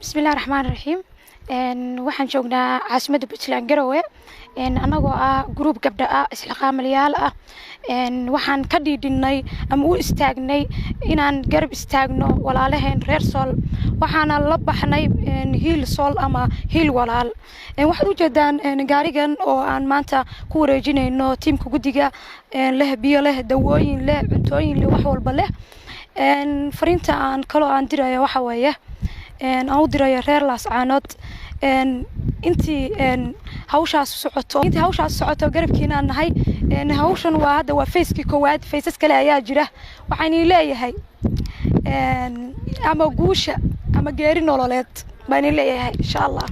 بسم الله الرحمن الرحيم waxaan joognaa caasimada Puntland Garowe anagoo group gabdha isla qaamalayaal waxaan ka dhiidinay ama u istaagnay inaan garab istaagno walaalaheen reer Sool waxaana la baxnay hiil Sool ama hiil walaal waxaad u jeedaan gaarigan oo aan maanta ku wareejinayno tiimka gudiga leh biyo leh dawooyin leh cuntooyin leh wax walba leh fariinta aan kala aan dirayo waxa weeye أو دراية رير لاس عانود intii hawshaas socoto garabkiina nahay hawshan waa hada waa faceki koowaad faces kale ayaa jira waxaan leeyahay ama guusha ama geeri nololeed baan leeyahay insha Allah